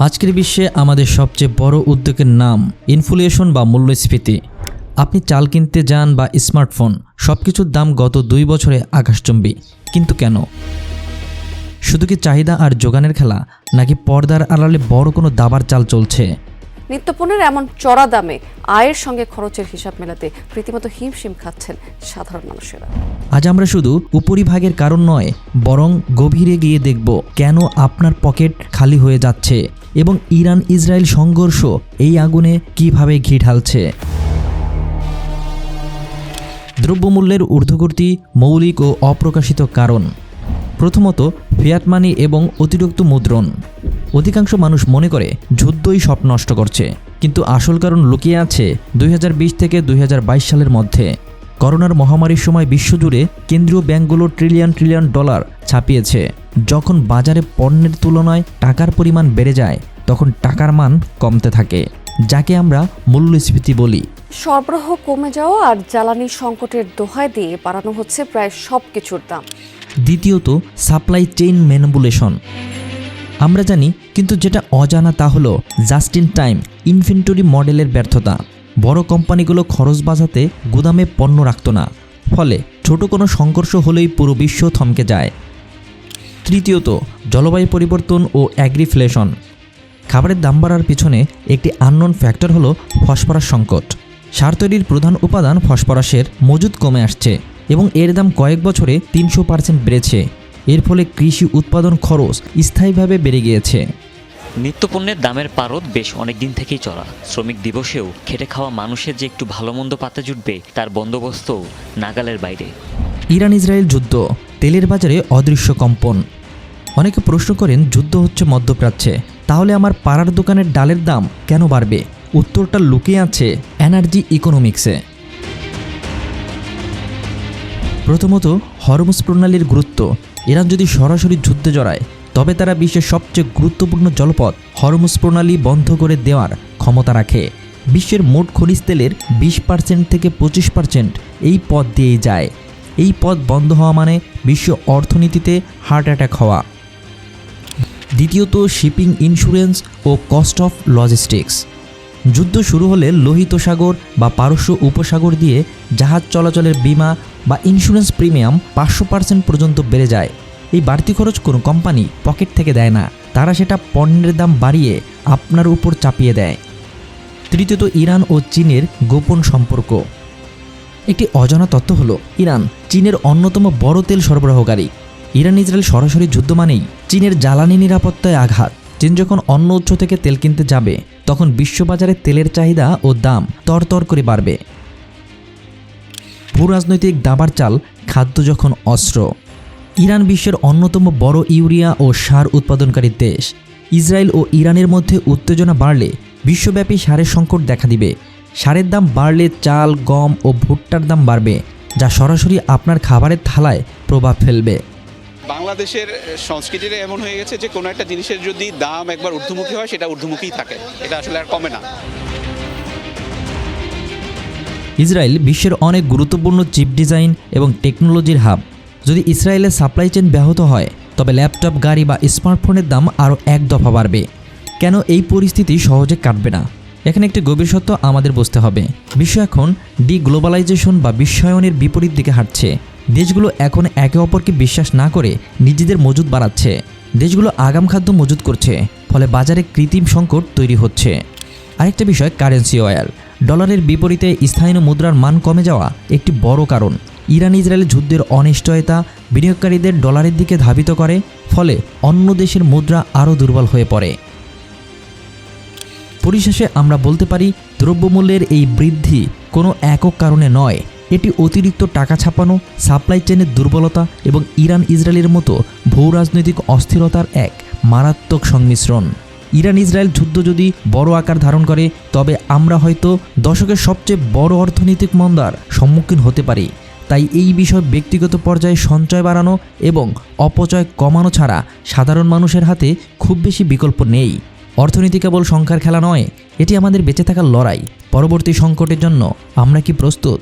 আজকের বিশ্বে আমাদের সবচেয়ে বড় উদ্যোগের নাম ইনফ্লেশন বা মূল্যস্ফীতি। আপনি চাল কিনতে যান বা স্মার্টফোন, সব কিছুর দাম গত 2 বছরে আকাশচুম্বী। কিন্তু কেন? শুধু কি চাহিদা আর যোগানের খেলা, নাকি পর্দার আড়ালে বড় কোনো দাবার চাল চলছে? নিত্যপণ্যের এমন চড়া দামে আয়ের সঙ্গে খরচের হিসাব মেলাতে রীতিমতো হিমশিম খাচ্ছেন সাধারণ মানুষেরা। আজ আমরা শুধু উপরিভাগের কারণ নয়, বরং গভীরে গিয়ে দেখব কেন আপনার পকেট খালি হয়ে যাচ্ছে এবং ইরান ইসরায়েল সংঘর্ষ এই আগুনে কিভাবে ঘি ঢালছে। দ্রব্যমূল্যের ঊর্ধ্বগতি মৌলিক ও অপ্রকাশিত কারণ। প্রথমত, ফিয়াট মানি এবং অতিরিক্ত মুদ্রণ। অধিকাংশ মানুষ মনে করে যুদ্ধই সব নষ্ট করছে, কিন্তু আসল কারণ লুকিয়ে আছে 2020 থেকে 2022 সালের মধ্যে। করোনার মহামারীর সময় বিশ্বজুড়ে কেন্দ্রীয় ব্যাংকগুলো ট্রিলিয়ন ট্রিলিয়ন ডলার ছাপিয়েছে। যখন বাজারে পণ্যের তুলনায় টাকার পরিমাণ বেড়ে যায়, তখন টাকার মান কমতে থাকে, যাকে আমরা মূল্যস্ফীতি বলি। সরবরাহ কমে যাওয়া আর জ্বালানি সংকটের দোহাই দিয়ে বাড়ানো হচ্ছে প্রায় সব কিছুর দাম। দ্বিতীয়ত, সাপ্লাই চেইন ম্যানিপুলেশন। আমরা জানি, কিন্তু যেটা অজানা তা হলো জাস্ট ইন টাইম ইনভেন্টরি মডেলের ব্যর্থতা। বড় কোম্পানিগুলো খরচ বাঁচাতে গুদামে পণ্য রাখত না, ফলে ছোট কোনো সংঘর্ষ হলেই পুরো বিশ্ব থমকে যায়। তৃতীয়ত, জলবায়ু পরিবর্তন ও অ্যাগ্রিফ্লেশন। খাবারের দাম বাড়ার পিছনে একটি আননোন ফ্যাক্টর হলো ফসফরাস সংকট। সার তৈরির প্রধান উপাদান ফসফরাসের মজুদ কমে আসছে এবং এর দাম কয়েক বছরে 300% বেড়েছে। এর ফলে কৃষি উৎপাদন খরচ স্থায়ীভাবে বেড়ে গিয়েছে। নিত্যপণ্যের দামের পারদ বেশ অনেকদিন থেকেই চড়া। শ্রমিক দিবসেও খেটে খাওয়া মানুষের যে একটু ভালো মন্দ পাতে জুটবে, তার বন্দোবস্তও নাগালের বাইরে। ইরান ইসরায়েল যুদ্ধ, তেলের বাজারে অদৃশ্য কম্পন। অনেকে প্রশ্ন করেন, যুদ্ধ হচ্ছে মধ্যপ্রাচ্যে, তাহলে আমার পাড়ার দোকানের ডালের দাম কেন বাড়বে? উত্তরটা লুকিয়ে আছে এনার্জি ইকোনমিক্সে। প্রথমত, হরমুজ প্রণালীর গুরুত্ব। ইরান যদি সরাসরি যুদ্ধে জড়ায়, তবে তারা বিশ্বের সবচেয়ে গুরুত্বপূর্ণ জলপথ হরমুজ প্রণালী বন্ধ করে দেওয়ার ক্ষমতা রাখে। বিশ্বের মোট খনিজ তেলের 20% থেকে 25% এই পথ দিয়েই যায়। এই পথ বন্ধ হওয়া মানে বিশ্ব অর্থনীতিতে হার্ট অ্যাটাক হওয়া। দ্বিতীয়ত, শিপিং ইন্স্যুরেন্স ও কস্ট অফ লজিস্টিক্স। যুদ্ধ শুরু হলে লোহিত সাগর বা পারস্য উপসাগর দিয়ে জাহাজ চলাচলের বিমা বা ইন্স্যুরেন্স প্রিমিয়াম 500% পর্যন্ত বেড়ে যায়। এই বাড়তি খরচ কোনো কোম্পানি পকেট থেকে দেয় না, তারা সেটা পণ্যের দাম বাড়িয়ে আপনার উপর চাপিয়ে দেয়। তৃতীয়ত, ইরান ও চীনের গোপন সম্পর্ক। একটি অজানা তথ্য হলো, ইরান চীনের অন্যতম বড় তেল সরবরাহকারী। ইরান ইসরায়েল সরাসরি যুদ্ধ মানেই চীনের জ্বালানি নিরাপত্তায় আঘাত। চীন যখন অন্য উৎস থেকে তেল কিনতে যাবে, তখন বিশ্ববাজারে তেলের চাহিদা ও দাম তরতর করে বাড়বে। ভূরাজনৈতিক দাবার চাল, খাদ্য যখন অস্ত্র। ইরান বিশ্বের অন্যতম বড় ইউরিয়া ও সার উৎপাদনকারী দেশ। ইসরায়েল ও ইরানের মধ্যে উত্তেজনা বাড়লে বিশ্বব্যাপী সারের সংকট দেখা দিবে। সারের দাম বাড়লে চাল, গম ও ভুট্টার দাম বাড়বে, যা সরাসরি আপনার খাবারের থালায় প্রভাব ফেলবে। বাংলাদেশের সংস্কৃতিটা এমন হয়ে গেছে যে কোনো একটা জিনিসের যদি দাম একবার ঊর্ধ্বমুখী হয়, সেটা ঊর্ধ্বমুখীই থাকে, এটা আসলে আর কমে না। ইসরায়েল বিশ্বের অনেক গুরুত্বপূর্ণ চিপ ডিজাইন এবং টেকনোলজির হাব। যদি ইসরায়েলের সাপ্লাই চেইন ব্যাহত হয়, তবে ল্যাপটপ, গাড়ি বা স্মার্টফোনের দাম আরও এক দফা বাড়বে। কেন এই পরিস্থিতি সহজে কাটবে না? এখানে একটি গভীর সত্য আমাদের বুঝতে হবে। বিশ্ব এখন ডিগ্লোবালাইজেশন বা বিশ্বায়নের বিপরীত দিকে হাঁটছে। দেশগুলো এখন একে অপরকে বিশ্বাস না করে নিজেদের মজুদ বাড়াচ্ছে। দেশগুলো আগাম খাদ্য মজুদ করছে, ফলে বাজারে কৃত্রিম সংকট তৈরি হচ্ছে। আরেকটা বিষয়, কারেন্সি ওয়ার। ডলারের বিপরীতে স্থানীয় মুদ্রার মান কমে যাওয়া একটি বড় কারণ। ইরান ইসরায়েল যুদ্ধের অনিশ্চয়তা বিনিয়োগকারীদের ডলারের দিকে ধাবিত করে, ফলে অন্য দেশের মুদ্রা আরও দুর্বল হয়ে পড়ে। পরিশেষে আমরা বলতে পারি, দ্রব্যমূল্যের এই বৃদ্ধি কোনো একক কারণে নয়। এটি অতিরিক্ত টাকা ছাপানো, সাপ্লাই চেনের দুর্বলতা এবং ইরান ইসরায়েলের মতো ভূরাজনৈতিক অস্থিরতার এক মারাত্মক সংমিশ্রণ। ইরান ইসরায়েল যুদ্ধ যদি বড় আকার ধারণ করে, তবে আমরা হয়তো দশকের সবচেয়ে বড় অর্থনৈতিক মন্দার সম্মুখীন হতে পারি। তাই এই বিষয় ব্যক্তিগত পর্যায়ে সঞ্চয় বাড়ানো এবং অপচয় কমানো ছাড়া সাধারণ মানুষের হাতে খুব বেশি বিকল্প নেই। অর্থনীতি কেবল সংখ্যার খেলা নয়, এটি আমাদের বেঁচে থাকার লড়াই। পরবর্তী সংকটের জন্য আমরা কি প্রস্তুত?